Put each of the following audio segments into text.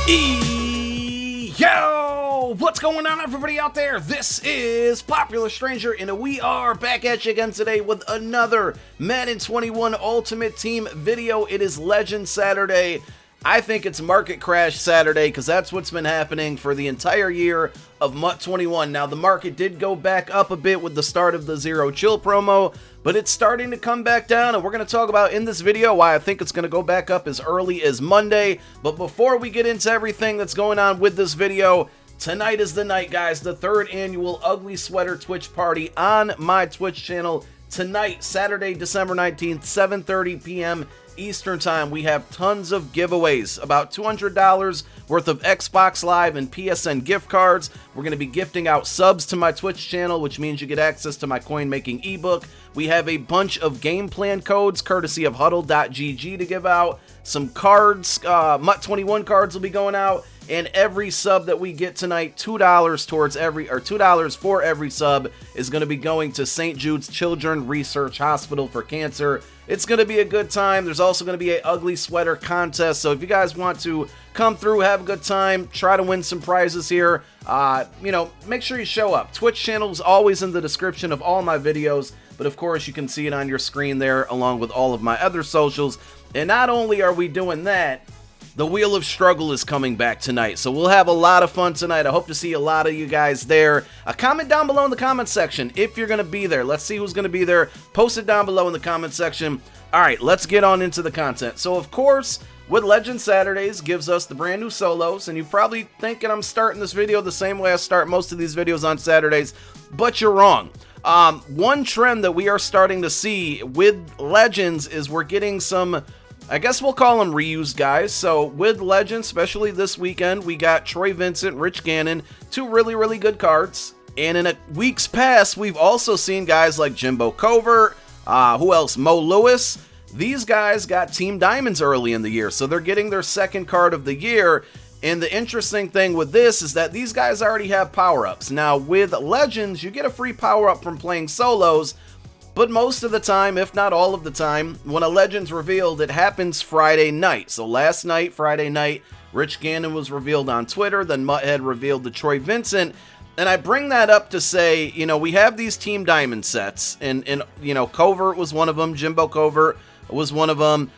Yo! What's going on, everybody out there? This is Popular Stranger, and we are back at you again today with another Madden 21 Ultimate Team video. It is Legend Saturday. I think it's Market Crash Saturday because that's what's been happening for the entire year of MUT 21. Now, the market did go back up a bit with the start of the Zero Chill promo, but it's starting to come back down, and we're going to talk about in this video why I think it's going to go back up as early as Monday. But before we get into everything that's going on with this video, tonight is the night, guys. The third annual Ugly Sweater Twitch party on my Twitch channel. Tonight, Saturday, December 19th, 7:30 p.m. Eastern Time. We have tons of giveaways, about $200 worth of Xbox Live and PSN gift cards. We're going to be gifting out subs to my Twitch channel, which means you get access to my coin making ebook. We have a bunch of game plan codes courtesy of huddle.gg to give out. Some cards, MUT 21 cards will be going out, and every sub that we get tonight, $2 towards every, or $2 for every sub is going to be going to St. Jude's Children's Research Hospital for cancer. It's going to be a good time. There's also going to be an ugly sweater contest, so if you guys want to come through, have a good time, try to win some prizes here, make sure you show up. Twitch channel is always in the description of all my videos, but of course you can see it on your screen there along with all of my other socials. And not only are we doing that, the Wheel of Struggle is coming back tonight, so we'll have a lot of fun tonight. I hope to see a lot of you guys there. Comment down below in the comment section if you're going to be there. Let's see who's going to be there. Post it down below in the comment section. All right, let's get on into the content. So, of course, with Legend Saturdays gives us the brand new solos, and you're probably thinking I'm starting this video the same way I start most of these videos on Saturdays, but you're wrong. One trend that we are starting to see with Legends is we're getting some, I guess we'll call them reused guys. So with Legends, especially this weekend, we got Troy Vincent, Rich Gannon, two really, really good cards. And in weeks past, we've also seen guys like Jimbo Covert, who else? Mo Lewis. These guys got Team Diamonds early in the year, so they're getting their second card of the year. And the interesting thing with this is that these guys already have power-ups. Now, with Legends, you get a free power-up from playing solos, but most of the time, if not all of the time, when a Legend's revealed, it happens Friday night. So last night, Friday night, Rich Gannon was revealed on Twitter, then MUT had revealed the Troy Vincent. And I bring that up to say, we have these Team Diamond sets, and Covert was one of them, Jimbo Covert was one of them.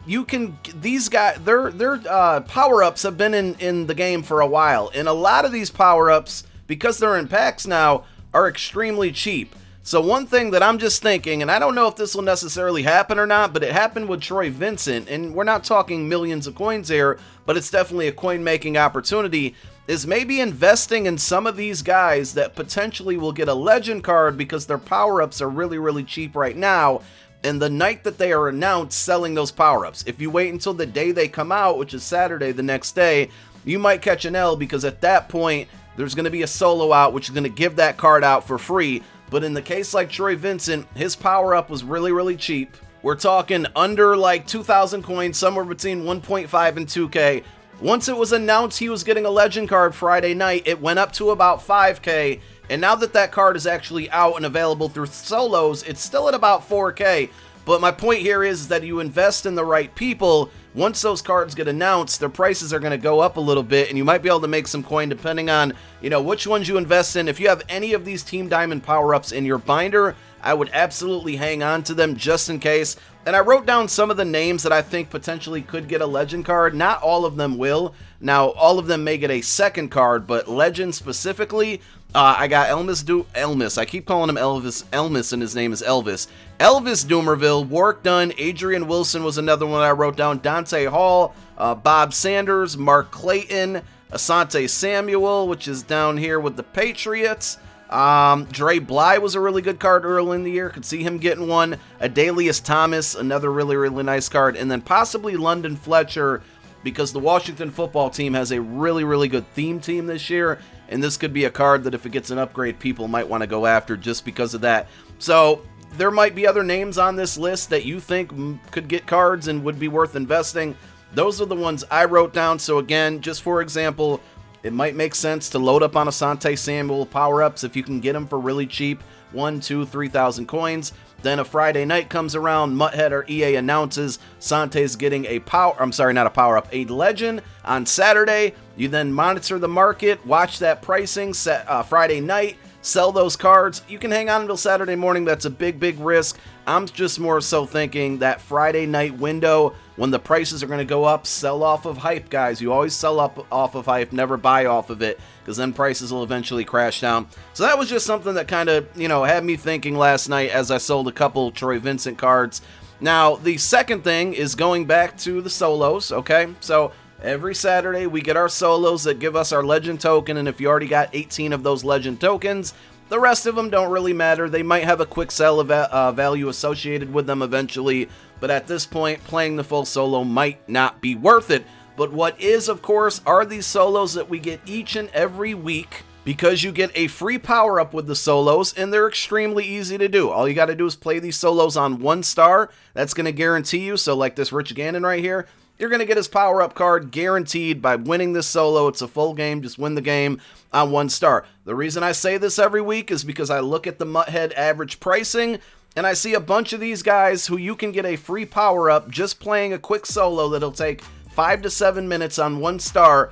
These guys, their power-ups have been in the game for a while, and a lot of these power-ups, because they're in packs now, are extremely cheap. So one thing that I'm just thinking, and I don't know if this will necessarily happen or not, but it happened with Troy Vincent, and we're not talking millions of coins here, but it's definitely a coin-making opportunity, is maybe investing in some of these guys that potentially will get a Legend card because their power-ups are really, really cheap right now, and the night that they are announced selling those power-ups. If you wait until the day they come out, which is Saturday the next day, you might catch an L because at that point, there's going to be a solo out which is going to give that card out for free. But in the case like Troy Vincent, his power-up was really, really cheap. We're talking under like 2,000 coins, somewhere between 1.5 and 2K. Once it was announced he was getting a Legend card Friday night, it went up to about 5K. And now that that card is actually out and available through solos, it's still at about 4K. But my point here is that you invest in the right people. Once those cards get announced, their prices are going to go up a little bit, and you might be able to make some coin depending on, which ones you invest in. If you have any of these Team Diamond power-ups in your binder, I would absolutely hang on to them just in case. And I wrote down some of the names that I think potentially could get a Legend card. Not all of them will. Now, all of them may get a second card, but Legend specifically, I got Elmis. I keep calling him Elmis, and his name is Elvis. Elvis Doomerville, Work Done. Adrian Wilson was another one I wrote down. Dante Hall, Bob Sanders, Mark Clayton, Asante Samuel, which is down here with the Patriots. Dre Bly was a really good card early in the year. Could see him getting one. Adalius Thomas, another really, really nice card. And then possibly London Fletcher, because the Washington football team has a really, really good theme team this year. And this could be a card that if it gets an upgrade, people might want to go after just because of that. So there might be other names on this list that you think could get cards and would be worth investing. Those are the ones I wrote down. So again, just for example, it might make sense to load up on Asante Samuel power-ups if you can get them for really cheap, 1, 2, 3,000 coins. Then a Friday night comes around, MUT or EA announces Sante's getting a a legend on Saturday. You then monitor the market, watch that pricing set Friday night, sell those cards. You can hang on until Saturday morning. That's a big risk. I'm just more so thinking that Friday night window when the prices are going to go up, sell off of hype, guys. You always sell up off of hype, never buy off of it, because then prices will eventually crash down. So that was just something that kind of, had me thinking last night as I sold a couple Troy Vincent cards. Now, the second thing is going back to the solos, okay? So every Saturday we get our solos that give us our legend token, and if you already got 18 of those legend tokens, the rest of them don't really matter. They might have a quick sell value associated with them eventually, but at this point, playing the full solo might not be worth it. But what is, of course, are these solos that we get each and every week, because you get a free power-up with the solos, and they're extremely easy to do. All you got to do is play these solos on 1 star. That's going to guarantee you, so like this Rich Gannon right here, you're going to get his power-up card guaranteed by winning this solo. It's a full game. Just win the game on 1 star. The reason I say this every week is because I look at the MUT average pricing, and I see a bunch of these guys who you can get a free power-up just playing a quick solo that'll take 5 to 7 minutes on 1 star,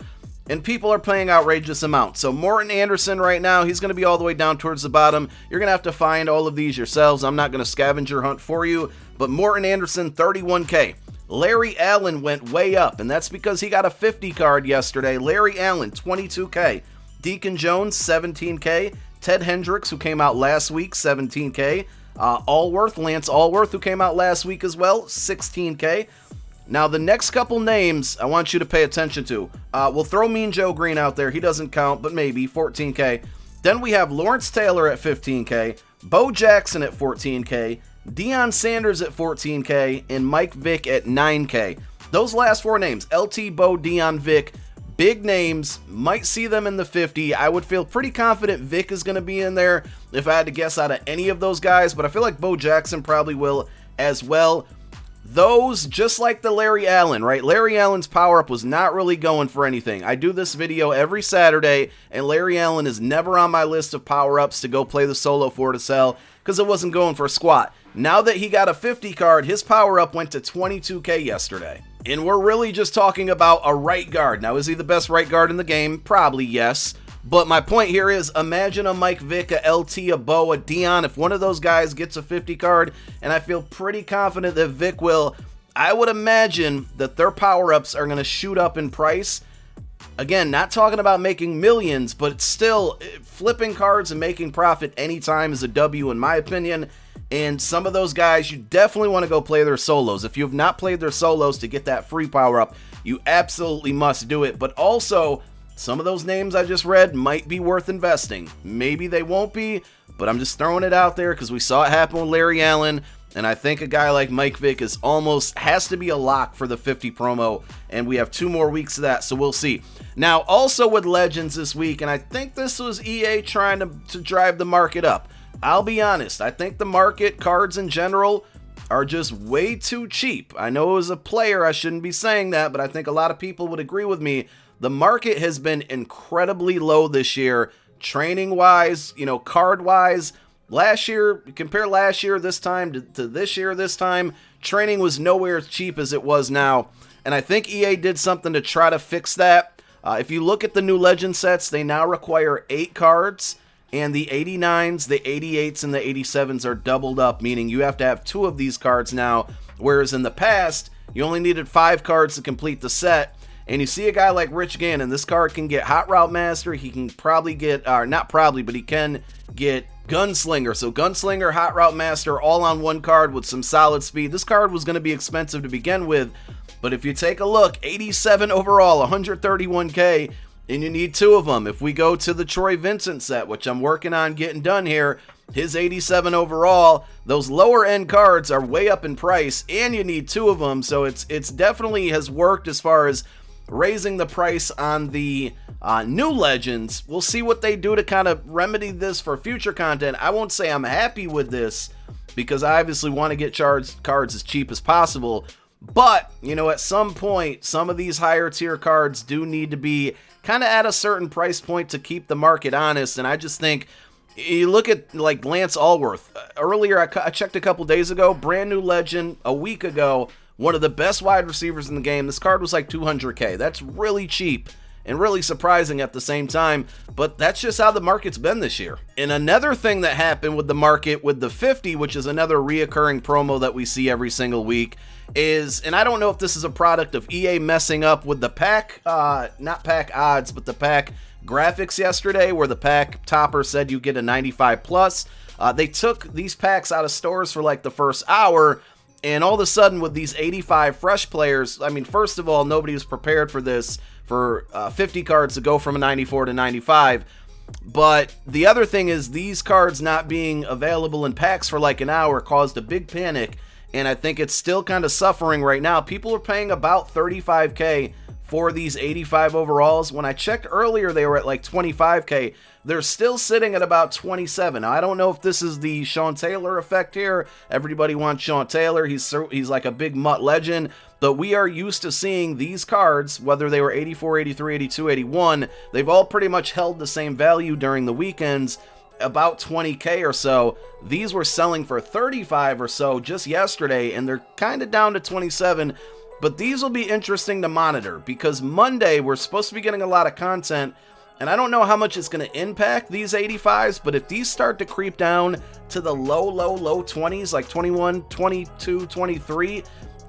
and people are paying outrageous amounts. So Morton Anderson right now, he's going to be all the way down towards the bottom. You're going to have to find all of these yourselves. I'm not going to scavenger hunt for you, but Morton Anderson, 31K. Larry Allen went way up, and that's because he got a 50 card yesterday. Larry Allen, 22K. Deacon Jones, 17K. Ted Hendricks, who came out last week, 17K. Lance Allworth, who came out last week as well, 16K. Now, the next couple names I want you to pay attention to. We'll throw Mean Joe Green out there. He doesn't count, but maybe, 14K. Then we have Lawrence Taylor at 15K. Bo Jackson at 14K. Deion Sanders at 14K, and Mike Vick at 9K. Those last 4 names, LT, Bo, Deion, Vick, big names, might see them in the 50. I would feel pretty confident Vick is going to be in there if I had to guess out of any of those guys, but I feel like Bo Jackson probably will as well. Those, just like the Larry Allen, right? Larry Allen's power-up was not really going for anything. I do this video every Saturday, and Larry Allen is never on my list of power-ups to go play the solo for to sell, because it wasn't going for a squat. Now that he got a 50 card, his power-up went to 22K yesterday. And we're really just talking about a right guard. Now, is he the best right guard in the game? Probably yes. But my point here is, imagine a Mike Vick, a LT, a Bo, a Deion. If one of those guys gets a 50 card, and I feel pretty confident that Vick will, I would imagine that their power-ups are going to shoot up in price. Again, not talking about making millions, but still, flipping cards and making profit anytime is a W in my opinion. And some of those guys, you definitely want to go play their solos. If you have not played their solos to get that free power-up, you absolutely must do it. But also, some of those names I just read might be worth investing. Maybe they won't be, but I'm just throwing it out there because we saw it happen with Larry Allen. And I think a guy like Mike Vick has to be a lock for the 50 promo, and we have 2 more weeks of that, so we'll see. Now, also with Legends this week, and I think this was EA trying to drive the market up. I'll be honest, I think the market, cards in general, are just way too cheap. I know as a player I shouldn't be saying that, but I think a lot of people would agree with me. The market has been incredibly low this year, training-wise, card-wise. Last year, compare last year this time to this year this time, training was nowhere as cheap as it was now. And I think EA did something to try to fix that. If you look at the new Legend sets, they now require 8 cards. And the 89s, the 88s, and the 87s are doubled up, meaning you have to have 2 of these cards now, whereas in the past, you only needed 5 cards to complete the set. And you see a guy like Rich Gannon, this card can get Hot Route Master, he can probably get, not probably, but he can get Gunslinger. So Gunslinger, Hot Route Master, all on 1 card with some solid speed. This card was going to be expensive to begin with, but if you take a look, 87 overall, 131K, and you need 2 of them. If we go to the Troy Vincent set, which I'm working on getting done here, his 87 overall, those lower end cards are way up in price, and you need 2 of them. So it's definitely has worked as far as raising the price on the new Legends. We'll see what they do to kind of remedy this for future content. I won't say I'm happy with this because I obviously want to get cards as cheap as possible. But, you know, at some point, some of these higher tier cards do need to be kind of at a certain price point to keep the market honest. And I just think, you look at like Lance Allworth. Earlier, I checked a couple days ago, brand new legend, a week ago, one of the best wide receivers in the game. This card was like 200K. That's really cheap and really surprising at the same time, but that's just how the market's been this year. And another thing that happened with the market with the 50, which is another reoccurring promo that we see every single week, is, and I don't know if this is a product of EA messing up with the pack, not pack odds, but the pack graphics yesterday, where the pack topper said you get a 95 plus. They took these packs out of stores for like the first hour, and all of a sudden with these 85 fresh players, I mean, first of all, nobody was prepared for this, for 50 cards to go from a 94 to 95. But the other thing is, these cards not being available in packs for like an hour caused a big panic, and I think it's still kind of suffering right now. People are paying about 35K for these 85 overalls. When I checked earlier, they were at like 25K. They're still sitting at about 27. Now, I don't know if this is the Sean Taylor effect here. Everybody wants Sean Taylor. He's like a big MUT legend. But we are used to seeing these cards, whether they were 84, 83, 82, 81, they've all pretty much held the same value during the weekends, about 20K or so. These were selling for 35 or so just yesterday, and they're kind of down to 27. But these will be interesting to monitor, because Monday we're supposed to be getting a lot of content, and I don't know how much it's going to impact these 85s, but if these start to creep down to the low 20s, like 21, 22, 23,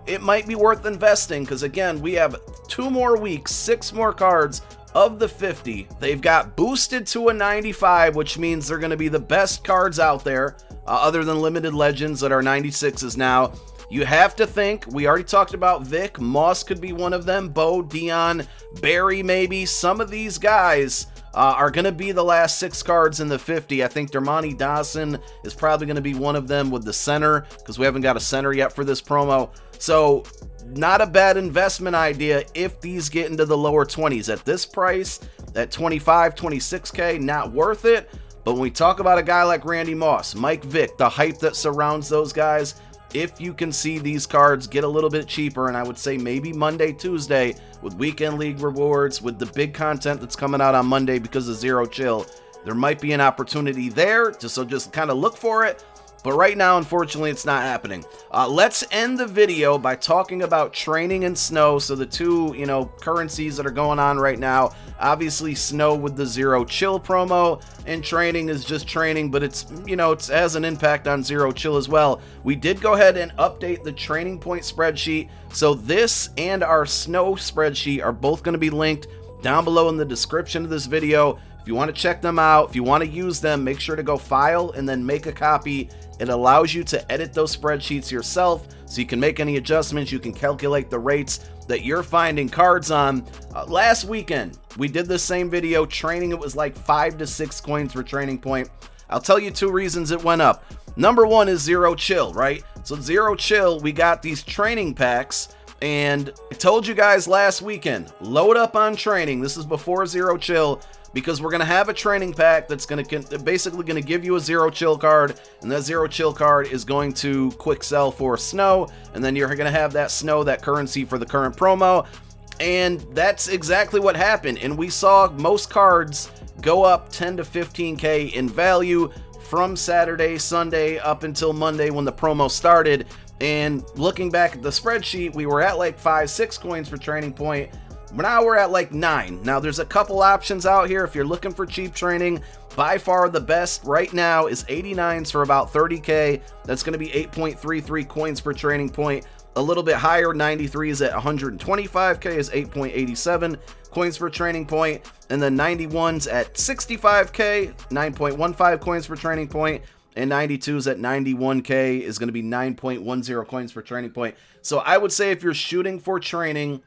it might be worth investing, because again, we have 2 more weeks, 6 more cards of the 50. They've got boosted to a 95, which means they're going to be the best cards out there, other than limited legends that are 96s now. You have to think, we already talked about Vic, Moss could be one of them, Bo, Dion, Barry maybe. Some of these guys are going to be the last 6 cards in the 50. I think Dermontti Dawson is probably going to be one of them with the center, because we haven't got a center yet for this promo. So not a bad investment idea if these get into the lower 20s. At this price, at 25, 26K, not worth it. But when we talk about a guy like Randy Moss, Mike Vick, the hype that surrounds those guys, if you can see these cards get a little bit cheaper, and I would say maybe Monday, Tuesday, with weekend league rewards, with the big content that's coming out on Monday because of Zero Chill, there might be an opportunity there, so just kind of look for it. But right now, unfortunately, it's not happening. Let's end the video by talking about training and snow. So the two, currencies that are going on right now. Obviously, snow with the Zero Chill promo, and training is just training, but it's, it has an impact on Zero Chill as well. We did go ahead and update the training point spreadsheet. So this and our snow spreadsheet are both going to be linked down below in the description of this video. If you want to check them out, if you want to use them, make sure to go file and then make a copy. It allows you to edit those spreadsheets yourself, so you can make any adjustments. You can calculate the rates that you're finding cards on. Last weekend, we did the same video training. It was like 5 to 6 coins for training point. I'll tell you 2 reasons it went up. Number 1 is Zero Chill, right? So Zero Chill, we got these training packs, and I told you guys last weekend, load up on training. This is before Zero Chill, because we're going to have a training pack that's basically going to give you a Zero Chill card, and that Zero Chill card is going to quick sell for snow, and then you're going to have that snow, that currency for the current promo. And that's exactly what happened, and we saw most cards go up 10 to 15K in value from Saturday, Sunday, up until Monday when the promo started. And looking back at the spreadsheet, we were at like 5, 6 coins for training point. Now we're at like 9. Now there's a couple options out here if you're looking for cheap training. By far the best right now is 89s for about 30K. That's going to be 8.33 coins per training point. A little bit higher, 93s at 125K is 8.87 coins per training point. And then 91s at 65K, 9.15 coins per training point. And 92s at 91K is going to be 9.10 coins per training point. So I would say if you're shooting for training,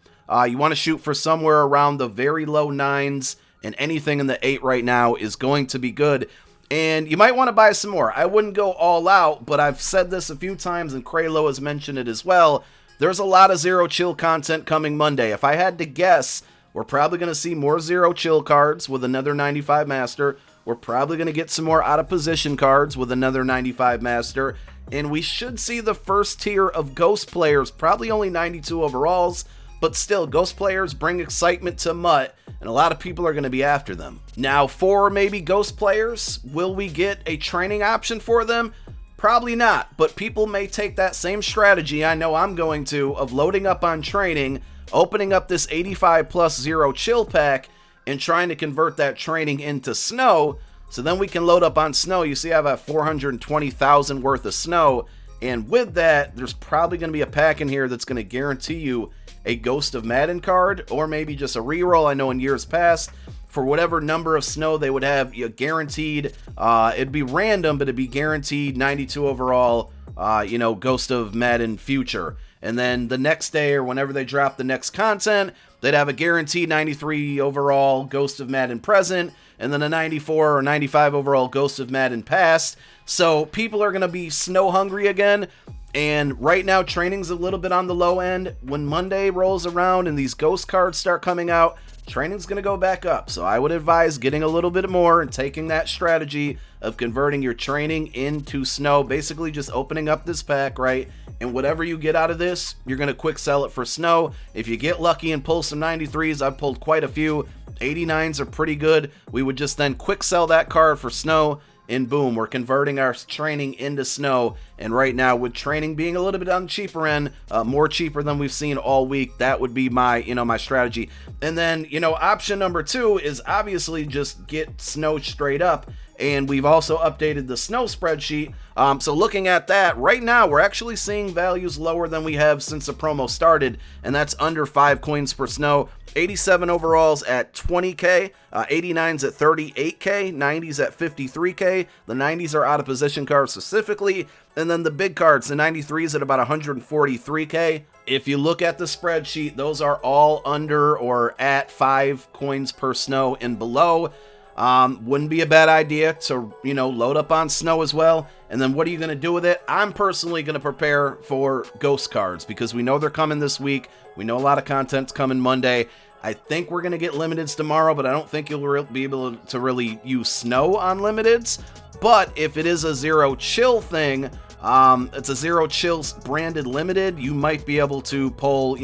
you want to shoot for somewhere around the very low 9s, and anything in the 8 right now is going to be good. And you might want to buy some more. I wouldn't go all out, but I've said this a few times, and Kralo has mentioned it as well. There's a lot of Zero Chill content coming Monday. If I had to guess, we're probably going to see more Zero Chill cards with another 95 Master. We're probably going to get some more out of position cards with another 95 Master. and we should see the first tier of Ghost players, probably only 92 overalls, but still, Ghost players bring excitement to MUT, and a lot of people are going to be after them. Now, for maybe Ghost players, will we get a training option for them? Probably not, but people may take that same strategy, I know I'm going to, of loading up on training, opening up this 85 plus 0 chill pack, and trying to convert that training into snow, so then we can load up on snow. You see I have 420,000 worth of snow, and with that, there's probably going to be a pack in here that's going to guarantee you a Ghost of Madden card, or maybe just a reroll. I know in years past, for whatever number of snow they would have, you guaranteed, it'd be random, but it'd be guaranteed 92 overall, Ghost of Madden future. And then the next day, or whenever they drop the next content, they'd have a guaranteed 93 overall Ghost of Madden present, and then a 94 or 95 overall Ghost of Madden past. So people are going to be snow hungry again. And right now, training's a little bit on the low end. When Monday rolls around and these ghost cards start coming out, training's going to go back up. So I would advise getting a little bit more and taking that strategy of converting your training into snow. Basically just opening up this pack, right? And whatever you get out of this, you're going to quick sell it for snow. If you get lucky and pull some 93s, I've pulled quite a few. 89s are pretty good. We would just then quick sell that card for snow. And boom, we're converting our training into snow. And right now, with training being a little bit on the cheaper end, more cheaper than we've seen all week, that would be my, my strategy. And then, option number 2 is obviously just get snow straight up. And we've also updated the snow spreadsheet. So looking at that, right now, we're actually seeing values lower than we have since the promo started. And that's under 5 coins per snow. 87 overalls at 20k, 89s at 38k, 90s at 53k. The 90s are out of position cards specifically. And then the big cards, the 93s at about 143k. If you look at the spreadsheet, those are all under or at 5 coins per snow and below. Wouldn't be a bad idea to, load up on snow as well. And then what are you going to do with it? I'm personally going to prepare for ghost cards because we know they're coming this week. We know a lot of content's coming Monday. I think we're going to get limiteds tomorrow, but I don't think you'll be able to really use snow on limiteds. But if it is a zero chill thing, it's a zero chills branded limited, you might be able to pull,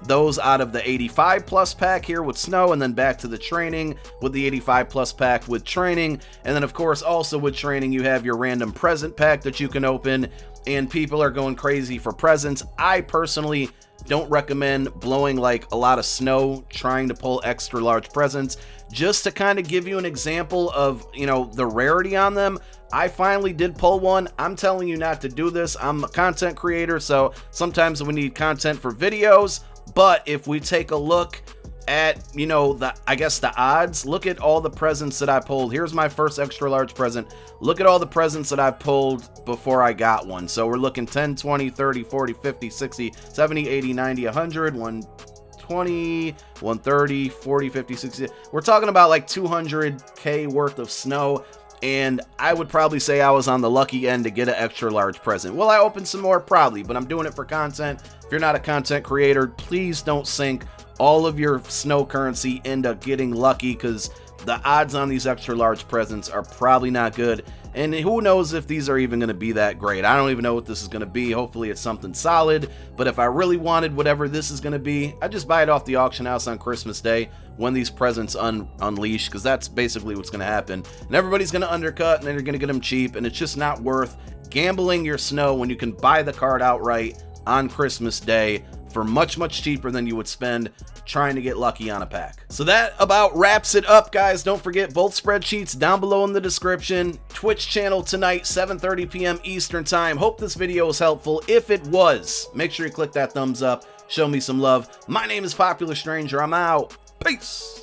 those out of the 85 plus pack here with snow, and then back to the training with the 85 plus pack with training. And then of course also with training you have your random present pack that you can open, and people are going crazy for presents. I personally don't recommend blowing like a lot of snow trying to pull extra large presents. Just to kind of give you an example of the rarity on them, I finally did pull one. I'm telling you not to do this. I'm a content creator, so sometimes we need content for videos. But if we take a look at, the odds, look at all the presents that I pulled. Here's my first extra large present. Look at all the presents that I pulled before I got one. So we're looking 10, 20, 30, 40, 50, 60, 70, 80, 90, 100, 120, 130, 40, 50, 60. We're talking about like 200k worth of snow. And I would probably say I was on the lucky end to get an extra large present. Will I open some more? Probably, but I'm doing it for content. If you're not a content creator, please don't sink all of your snow currency into getting lucky, because the odds on these extra large presents are probably not good. And who knows if these are even going to be that great. I don't even know what this is going to be. Hopefully it's something solid. But if I really wanted whatever this is going to be, I'd just buy it off the auction house on Christmas Day when these presents unleash, because that's basically what's going to happen. And everybody's going to undercut, and then you're going to get them cheap. And it's just not worth gambling your snow when you can buy the card outright on Christmas Day for much, much cheaper than you would spend trying to get lucky on a pack. So that about wraps it up, guys. Don't forget both spreadsheets down below in the description. Twitch channel tonight, 7:30 p.m. Eastern time. Hope this video was helpful. If it was, make sure you click that thumbs up. Show me some love. My name is Popular Stranger. I'm out. Peace.